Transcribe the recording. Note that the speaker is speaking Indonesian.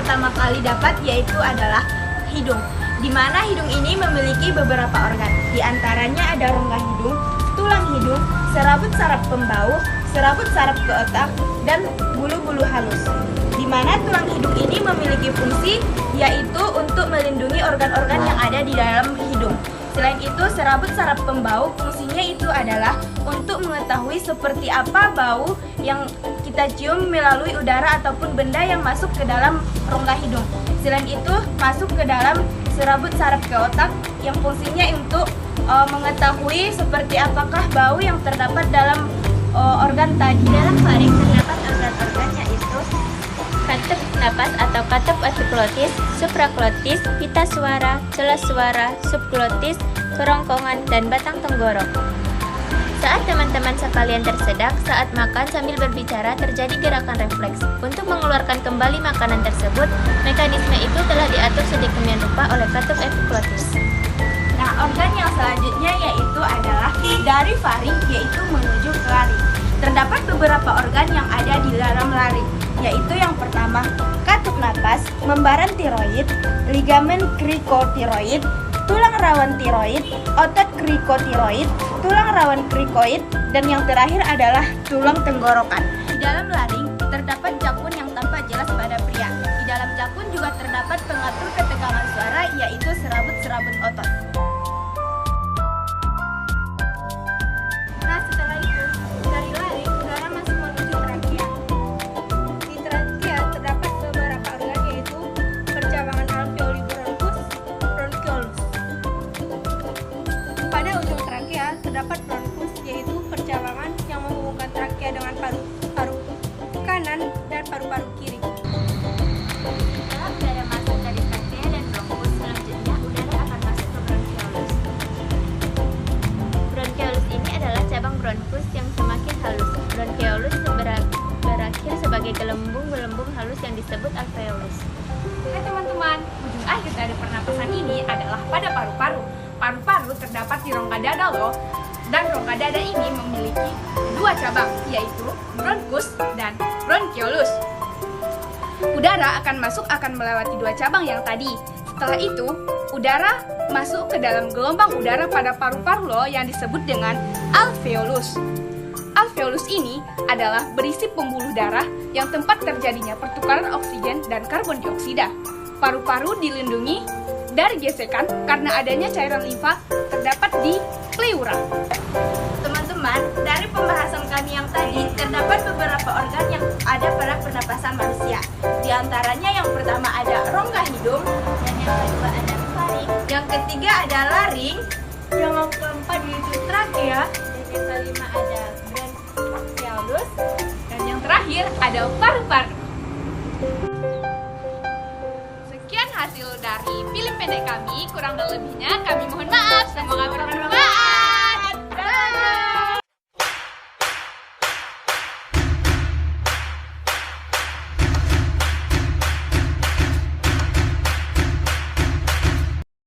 pertama kali dapat yaitu adalah hidung, di mana hidung ini memiliki beberapa organ. Di antaranya ada rongga hidung, tulang hidung, serabut saraf pembauh, serabut saraf ke otak, dan bulu-bulu halus. Di mana tulang hidung ini memiliki fungsi yaitu untuk melindungi organ-organ yang ada di dalam hidung. Selain itu, serabut saraf pembau fungsinya itu adalah untuk mengetahui seperti apa bau yang kita cium melalui udara ataupun benda yang masuk ke dalam rongga hidung. Selain itu, masuk ke dalam serabut saraf ke otak yang fungsinya untuk mengetahui seperti apakah bau yang terdapat dalam organ tadi. Dalam faring terdapat organ-organ yaitu katup napas atau katup epiglotis, supraglotis, pita suara, celah suara, subglotis, kerongkongan, dan batang tenggorok. Saat teman-teman sekalian tersedak, saat makan sambil berbicara terjadi gerakan refleks. Untuk mengeluarkan kembali makanan tersebut, mekanisme itu telah diatur sedemikian rupa oleh katup epiglotis. Nah, organ yang selanjutnya yaitu adalah dari faring, yaitu menuju ke laring. Terdapat beberapa organ yang ada di dalam laring, yaitu yang pertama, katup napas, membaran tiroid, ligamen krikotiroid, tulang rawan tiroid, otot krikotiroid, tulang rawan krikoid, dan yang terakhir adalah tulang tenggorokan. Di dalam laring terdapat jakun yang tampak jelas pada pria. Di dalam jakun juga terdapat pengatur ketegangan suara, yaitu serabut-serabut otot. Nah, setelah itu, dari laring udara masuk menuju trakea. Di trakea terdapat beberapa organ yaitu percabangan alveoli bronchus, bronchiolus. Pada ujung trakea terdapat bronchus, yaitu percabangan yang menghubungkan trakea dengan paru-paru kanan dan paru-paru kiri. Setelah udara masuk dari trakea dan bronkus, selanjutnya udara akan masuk ke bronchiolus. Bronchiolus ini adalah cabang bronkus yang semakin halus. Bronchiolus berakhir sebagai gelembung-gelembung halus yang disebut alveolus. Hai teman-teman, ujung akhir dari pernapasan ini adalah pada paru-paru. Paru-paru terdapat di rongga dada loh. Dan rongga dada ini memiliki dua cabang, yaitu bronkus dan bronchiolus. Udara akan melewati dua cabang yang tadi. Setelah itu, udara masuk ke dalam gelombang udara pada paru-paru loh yang disebut dengan alveolus. Alveolus ini adalah berisi pembuluh darah yang tempat terjadinya pertukaran oksigen dan karbon dioksida. Paru-paru dilindungi dari gesekan karena adanya cairan limfa terdapat di pleura. Teman-teman, dari pembahasan kami yang tadi, terdapat beberapa organ yang ada pada pernapasan manusia. Di antaranya yang pertama ada rongga hidung, Dan yang kedua ada faring, yang ketiga ada laring, yang keempat yaitu trakea, dan yang kelima ada bronchiolus. Dan yang terakhir ada paru-paru. Sekian hasil dari film pendek kami, kurang dan lebihnya kami mohon maaf. Semoga bermanfaat.